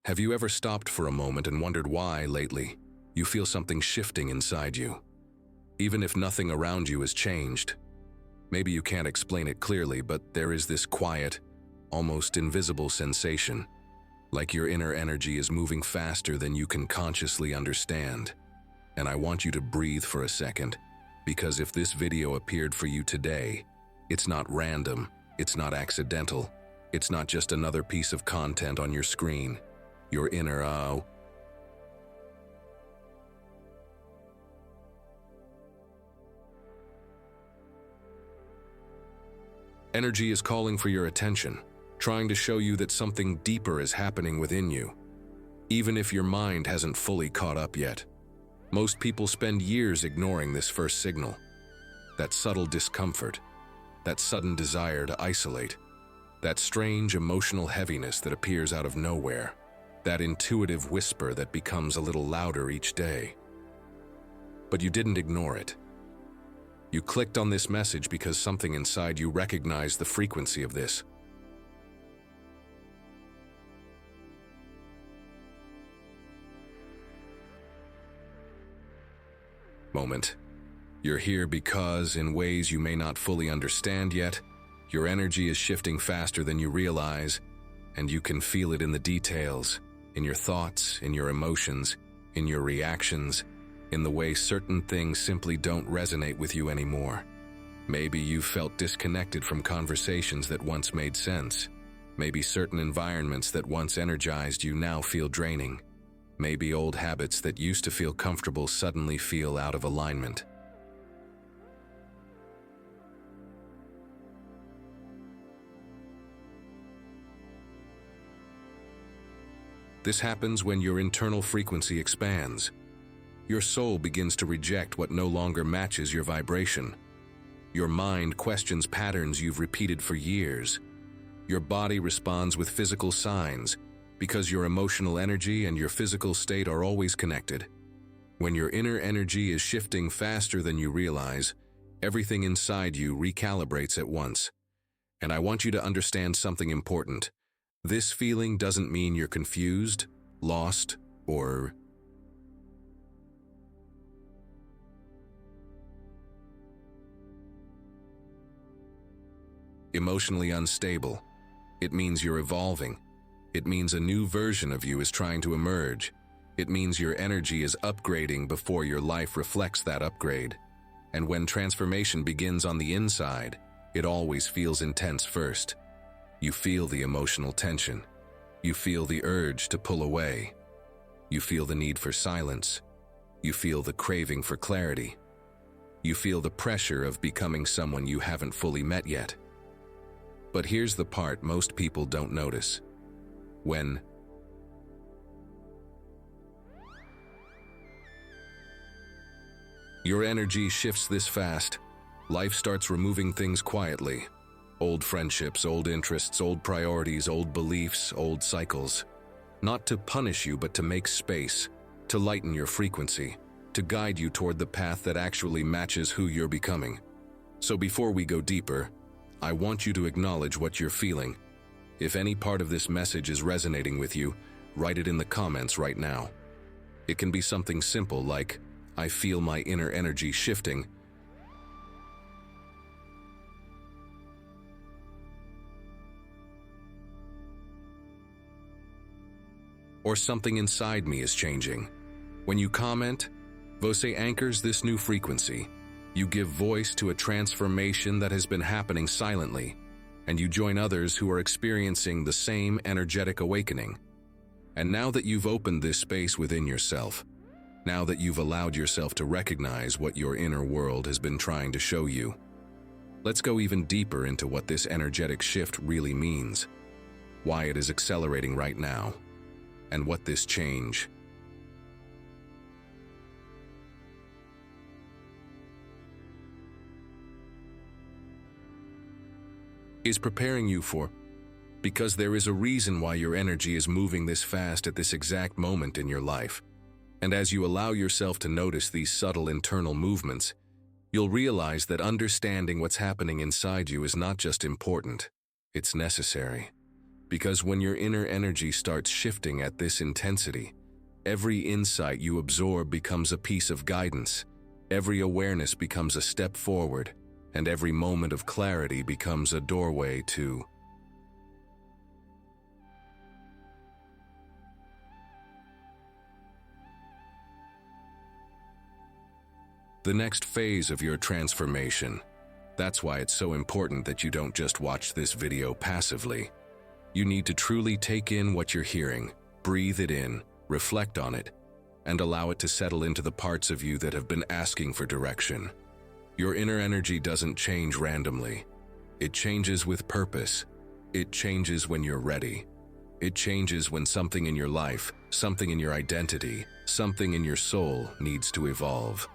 Have you ever stopped for a moment and wondered why, lately, you feel something shifting inside you? Even if nothing around you has changed. Maybe you can't explain it clearly, but there is this quiet, almost invisible sensation, like your inner energy is moving faster than you can consciously understand. And I want you to breathe for a second, because if this video appeared for you today, it's not random, it's not accidental, it's not just another piece of content on your screen. Your inner energy is calling for your attention, trying to show you that something deeper is happening within you, even if your mind hasn't fully caught up yet. Most people spend years ignoring this first signal, that subtle discomfort, that sudden desire to isolate, that strange emotional heaviness that appears out of nowhere, that intuitive whisper that becomes a little louder each day. But you didn't ignore it. You clicked on this message because something inside you recognized the frequency of this. Moment. You're here because, in ways you may not fully understand yet, your energy is shifting faster than you realize, and you can feel it in the details, in your thoughts, in your emotions, in your reactions, in the way certain things simply don't resonate with you anymore. Maybe you felt disconnected from conversations that once made sense. Maybe certain environments that once energized you now feel draining. Maybe old habits that used to feel comfortable suddenly feel out of alignment. This happens when your internal frequency expands. Your soul begins to reject what no longer matches your vibration. Your mind questions patterns you've repeated for years. Your body responds with physical signs, because your emotional energy and your physical state are always connected. When your inner energy is shifting faster than you realize, everything inside you recalibrates at once. And I want you to understand something important. This feeling doesn't mean you're confused, lost, or emotionally unstable. It means you're evolving. It means a new version of you is trying to emerge. It means your energy is upgrading before your life reflects that upgrade. And when transformation begins on the inside, it always feels intense first. You feel the emotional tension. You feel the urge to pull away. You feel the need for silence. You feel the craving for clarity. You feel the pressure of becoming someone you haven't fully met yet. But here's the part most people don't notice. When your energy shifts this fast, life starts removing things quietly. Old friendships, old interests, old priorities, old beliefs, old cycles. Not to punish you, but to make space, to lighten your frequency, to guide you toward the path that actually matches who you're becoming. So before we go deeper, I want you to acknowledge what you're feeling. If any part of this message is resonating with you, write it in the comments right now. It can be something simple like, I feel my inner energy shifting, or something inside me is changing. When you comment, Voce anchors this new frequency. You give voice to a transformation that has been happening silently, and you join others who are experiencing the same energetic awakening. And now that you've opened this space within yourself, now that you've allowed yourself to recognize what your inner world has been trying to show you, let's go even deeper into what this energetic shift really means, why it is accelerating right now, and what this change is preparing you for, because there is a reason why your energy is moving this fast at this exact moment in your life. And as you allow yourself to notice these subtle internal movements, you'll realize that understanding what's happening inside you is not just important, it's necessary. Because when your inner energy starts shifting at this intensity, every insight you absorb becomes a piece of guidance, every awareness becomes a step forward, and every moment of clarity becomes a doorway to the next phase of your transformation. That's why it's so important that you don't just watch this video passively. You need to truly take in what you're hearing, breathe it in, reflect on it, and allow it to settle into the parts of you that have been asking for direction. Your inner energy doesn't change randomly. It changes with purpose. It changes when you're ready. It changes when something in your life, something in your identity, something in your soul needs to evolve.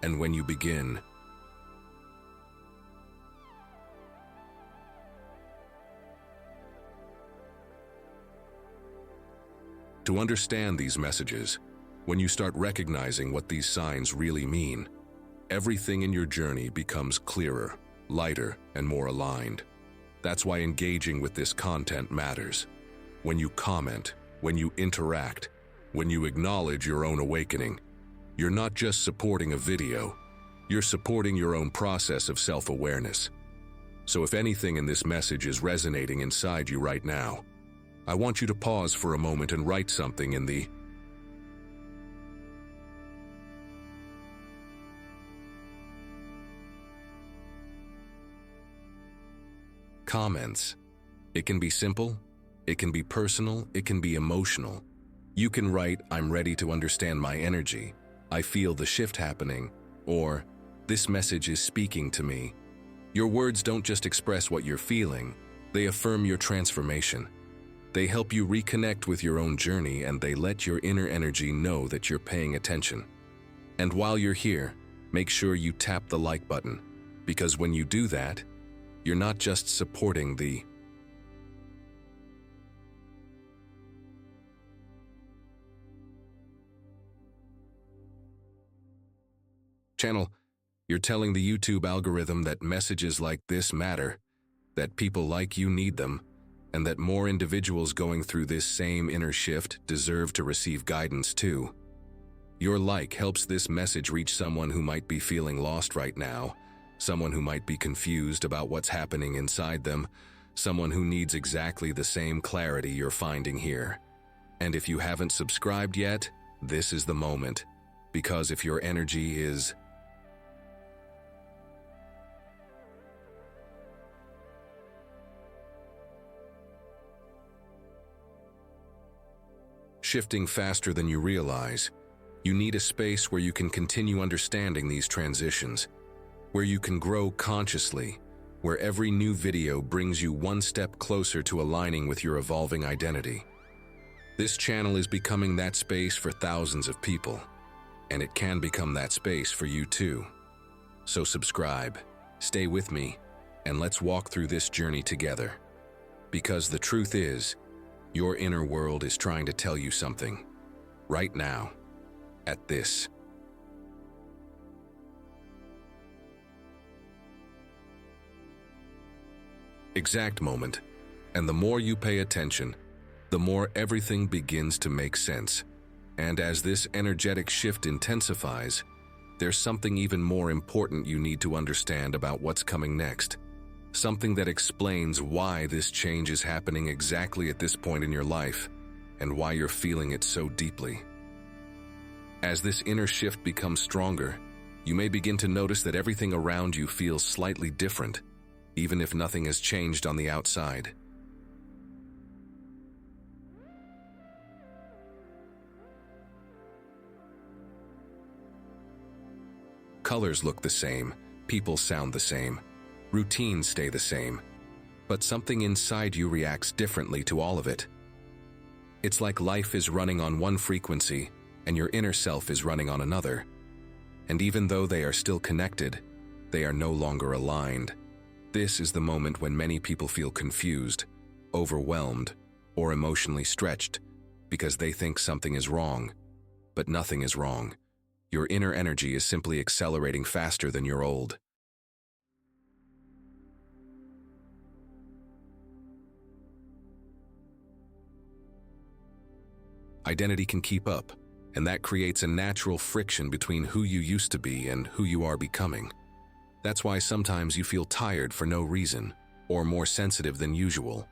And when you begin, to understand these messages, when you start recognizing what these signs really mean, everything in your journey becomes clearer, lighter, and more aligned. That's why engaging with this content matters. When you comment, when you interact, when you acknowledge your own awakening, you're not just supporting a video, you're supporting your own process of self-awareness. So if anything in this message is resonating inside you right now, I want you to pause for a moment and write something in the comments. It can be simple, it can be personal, it can be emotional. You can write, "I'm ready to understand my energy. I feel the shift happening," or "This message is speaking to me." Your words don't just express what you're feeling, they affirm your transformation. They help you reconnect with your own journey, and they let your inner energy know that you're paying attention. And while you're here, make sure you tap the like button, because when you do that, you're not just supporting the channel, you're telling the YouTube algorithm that messages like this matter, that people like you need them, and that more individuals going through this same inner shift deserve to receive guidance too. Your like helps this message reach someone who might be feeling lost right now, someone who might be confused about what's happening inside them, someone who needs exactly the same clarity you're finding here. And if you haven't subscribed yet, this is the moment, because if your energy is shifting faster than you realize, you need a space where you can continue understanding these transitions, where you can grow consciously, where every new video brings you one step closer to aligning with your evolving identity. This channel is becoming that space for thousands of people, and it can become that space for you too. So subscribe, stay with me, and let's walk through this journey together. Because the truth is, your inner world is trying to tell you something, right now, at this exact moment. And the more you pay attention, the more everything begins to make sense. And as this energetic shift intensifies, there's something even more important you need to understand about what's coming next. Something that explains why this change is happening exactly at this point in your life, and why you're feeling it so deeply. As this inner shift becomes stronger, you may begin to notice that everything around you feels slightly different, even if nothing has changed on the outside. Colors look the same, people sound the same, routines stay the same, but something inside you reacts differently to all of it. It's like life is running on one frequency and your inner self is running on another. And even though they are still connected, they are no longer aligned. This is the moment when many people feel confused, overwhelmed, or emotionally stretched because they think something is wrong, but nothing is wrong. Your inner energy is simply accelerating faster than your old. identity can keep up, and that creates a natural friction between who you used to be and who you are becoming. That's why sometimes you feel tired for no reason, or more sensitive than usual,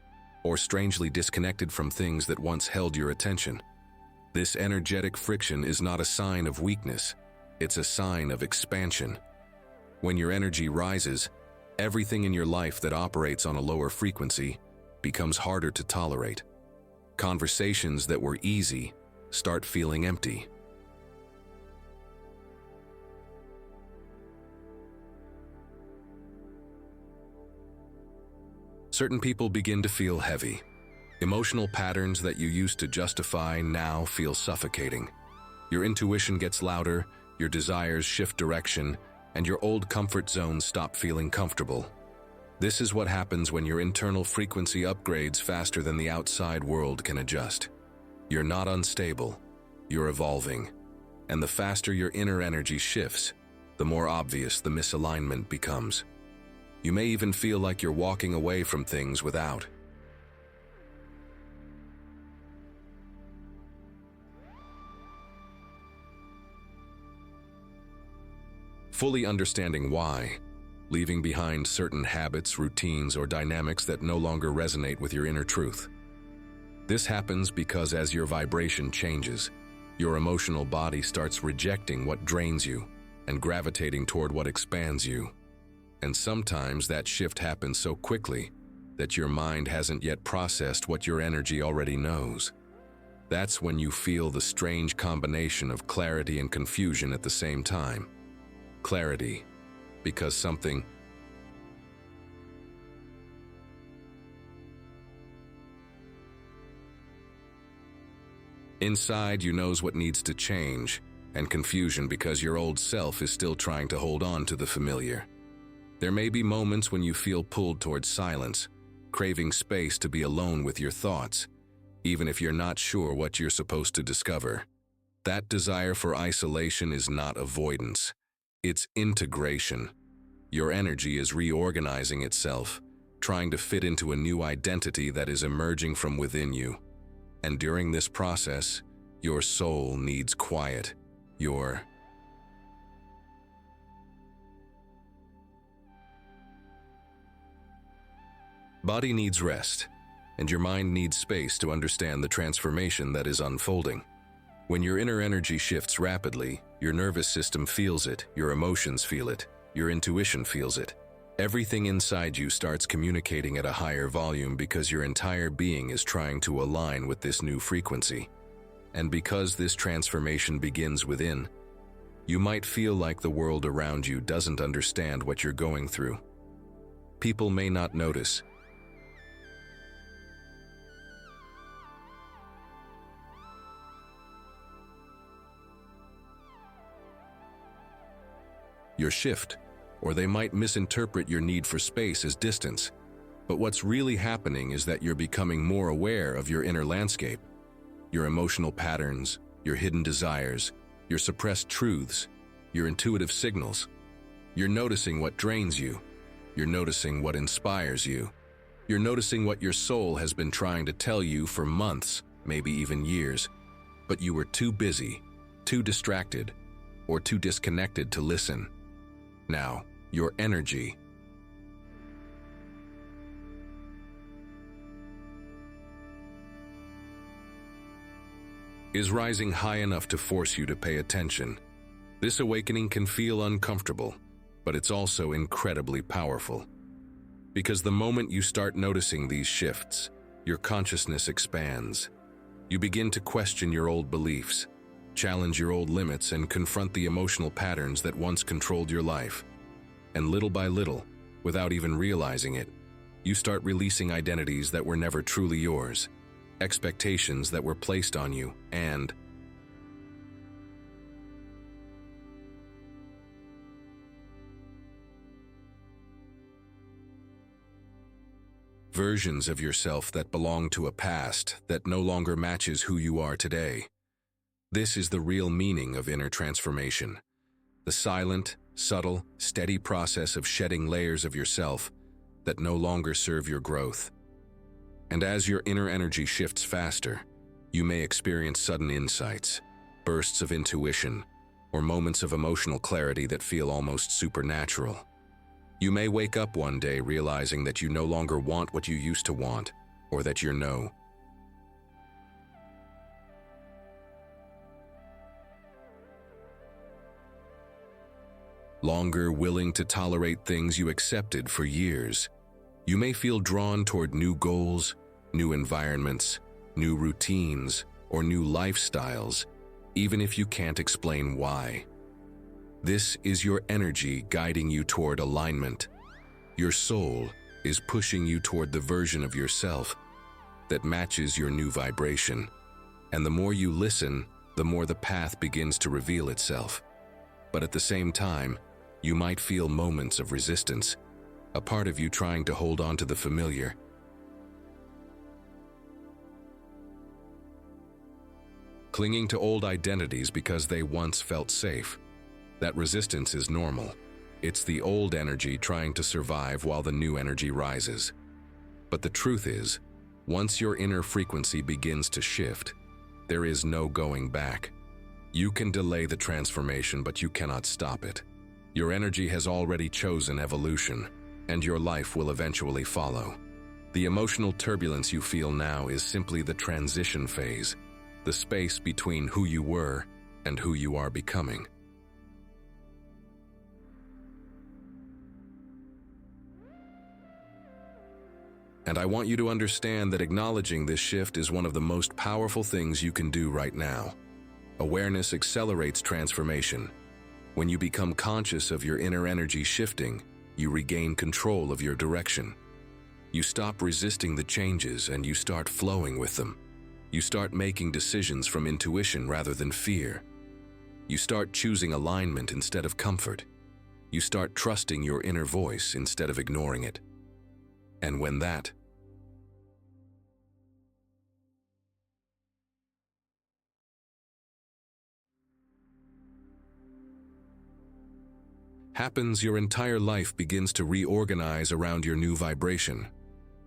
or strangely disconnected from things that once held your attention. This energetic friction is not a sign of weakness, it's a sign of expansion. When your energy rises, everything in your life that operates on a lower frequency becomes harder to tolerate. Conversations that were easy start feeling empty. Certain people begin to feel heavy. Emotional patterns that you used to justify now feel suffocating. Your intuition gets louder, your desires shift direction, and your old comfort zones stop feeling comfortable. This is what happens when your internal frequency upgrades faster than the outside world can adjust. You're not unstable, you're evolving. And the faster your inner energy shifts, the more obvious the misalignment becomes. You may even feel like you're walking away from things without fully understanding why, leaving behind certain habits, routines, or dynamics that no longer resonate with your inner truth. This happens because as your vibration changes, your emotional body starts rejecting what drains you and gravitating toward what expands you. And sometimes that shift happens so quickly that your mind hasn't yet processed what your energy already knows. That's when you feel the strange combination of clarity and confusion at the same time. Clarity, because something inside you knows what needs to change, and confusion because your old self is still trying to hold on to the familiar. There may be moments when you feel pulled towards silence, craving space to be alone with your thoughts, even if you're not sure what you're supposed to discover. That desire for isolation is not avoidance. It's integration. Your energy is reorganizing itself, trying to fit into a new identity that is emerging from within you. And during this process, your soul needs quiet. Your body needs rest, and your mind needs space to understand the transformation that is unfolding. When your inner energy shifts rapidly, your nervous system feels it, your emotions feel it, your intuition feels it. Everything inside you starts communicating at a higher volume because your entire being is trying to align with this new frequency. And because this transformation begins within, you might feel like the world around you doesn't understand what you're going through. People may not notice. Your shift, or they might misinterpret your need for space as distance. But what's really happening is that you're becoming more aware of your inner landscape, your emotional patterns, your hidden desires, your suppressed truths, your intuitive signals. You're noticing what drains you. You're noticing what inspires you. You're noticing what your soul has been trying to tell you for months, maybe even years, but you were too busy, too distracted, or too disconnected to listen. Now, your energy is rising high enough to force you to pay attention. This awakening can feel uncomfortable, but it's also incredibly powerful. Because the moment you start noticing these shifts, your consciousness expands. You begin to question your old beliefs, challenge your old limits, and confront the emotional patterns that once controlled your life. And little by little, without even realizing it, you start releasing identities that were never truly yours, expectations that were placed on you, and versions of yourself that belong to a past that no longer matches who you are today. This is the real meaning of inner transformation. The silent, subtle, steady process of shedding layers of yourself that no longer serve your growth. And as your inner energy shifts faster, You may experience sudden insights, bursts of intuition, or moments of emotional clarity that feel almost supernatural. You may wake up one day realizing that you no longer want what you used to want, or that you're no longer willing to tolerate things you accepted for years. You may feel drawn toward new goals, new environments, new routines, or new lifestyles, even if you can't explain why. This is your energy guiding you toward alignment. Your soul is pushing you toward the version of yourself that matches your new vibration. And the more you listen, the more the path begins to reveal itself. But at the same time, you might feel moments of resistance, a part of you trying to hold on to the familiar. Clinging to old identities because they once felt safe. That resistance is normal. It's the old energy trying to survive while the new energy rises. But the truth is, once your inner frequency begins to shift, there is no going back. You can delay the transformation, but you cannot stop it. Your energy has already chosen evolution, and your life will eventually follow. The emotional turbulence you feel now is simply the transition phase, the space between who you were and who you are becoming. And I want you to understand that acknowledging this shift is one of the most powerful things you can do right now. Awareness accelerates transformation. When you become conscious of your inner energy shifting, you regain control of your direction. You stop resisting the changes and you start flowing with them. You start making decisions from intuition rather than fear. You start choosing alignment instead of comfort. You start trusting your inner voice instead of ignoring it. And when that happens, your entire life begins to reorganize around your new vibration.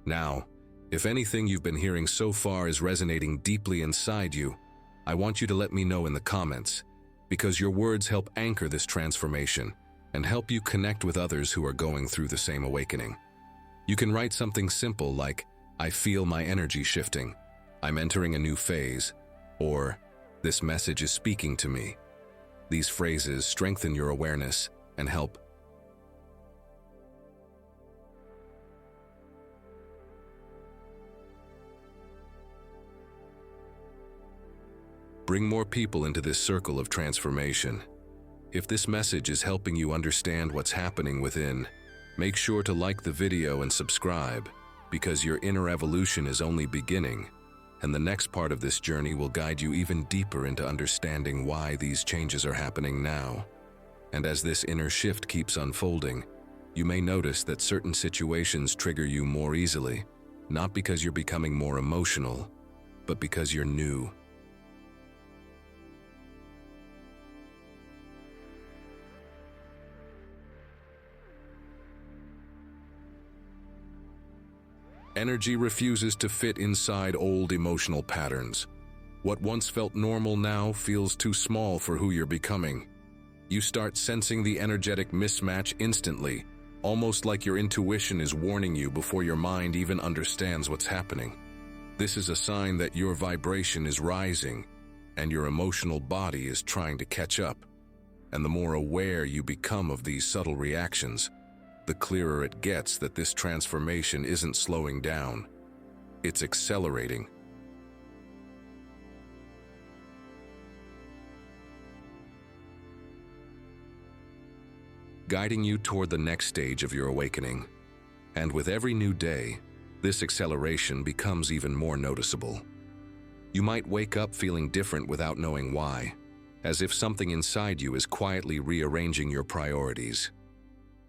Now, if anything you've been hearing so far is resonating deeply inside you, I want you to let me know in the comments, because your words help anchor this transformation and help you connect with others who are going through the same awakening. You can write something simple like, "I feel my energy shifting," "I'm entering a new phase," or "This message is speaking to me." These phrases strengthen your awareness and help bring more people into this circle of transformation. If this message is helping you understand what's happening within, make sure to like the video and subscribe, because your inner evolution is only beginning, and the next part of this journey will guide you even deeper into understanding why these changes are happening now. And as this inner shift keeps unfolding, you may notice that certain situations trigger you more easily, not because you're becoming more emotional, but because you're new. Energy refuses to fit inside old emotional patterns. What once felt normal now feels too small for who you're becoming. You start sensing the energetic mismatch instantly, almost like your intuition is warning you before your mind even understands what's happening. This is a sign that your vibration is rising and your emotional body is trying to catch up. And the more aware you become of these subtle reactions, the clearer it gets that this transformation isn't slowing down, it's accelerating. Guiding you toward the next stage of your awakening. And with every new day, this acceleration becomes even more noticeable. You might wake up feeling different without knowing why, as if something inside you is quietly rearranging your priorities.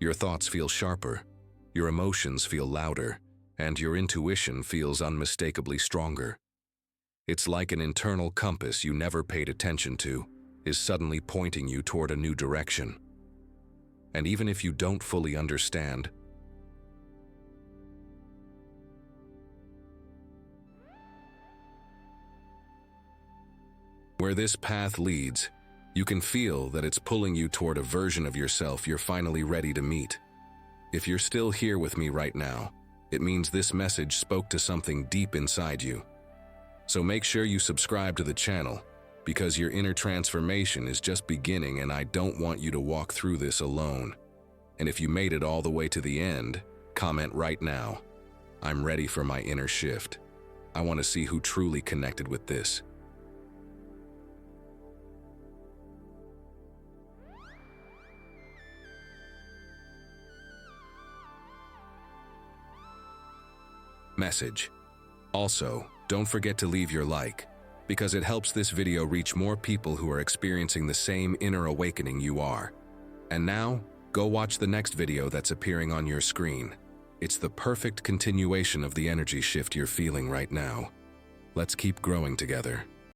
Your thoughts feel sharper, your emotions feel louder, and your intuition feels unmistakably stronger. It's like an internal compass you never paid attention to is suddenly pointing you toward a new direction. And even if you don't fully understand, Where this path leads, you can feel that it's pulling you toward a version of yourself you're finally ready to meet. If you're still here with me right now, it means this message spoke to something deep inside you. So make sure you subscribe to the channel, because your inner transformation is just beginning and I don't want you to walk through this alone. And if you made it all the way to the end, comment right now, "I'm ready for my inner shift." I want to see who truly connected with this. Message. Also, don't forget to leave your like, because it helps this video reach more people who are experiencing the same inner awakening you are. And now, go watch the next video that's appearing on your screen. It's the perfect continuation of the energy shift you're feeling right now. Let's keep growing together.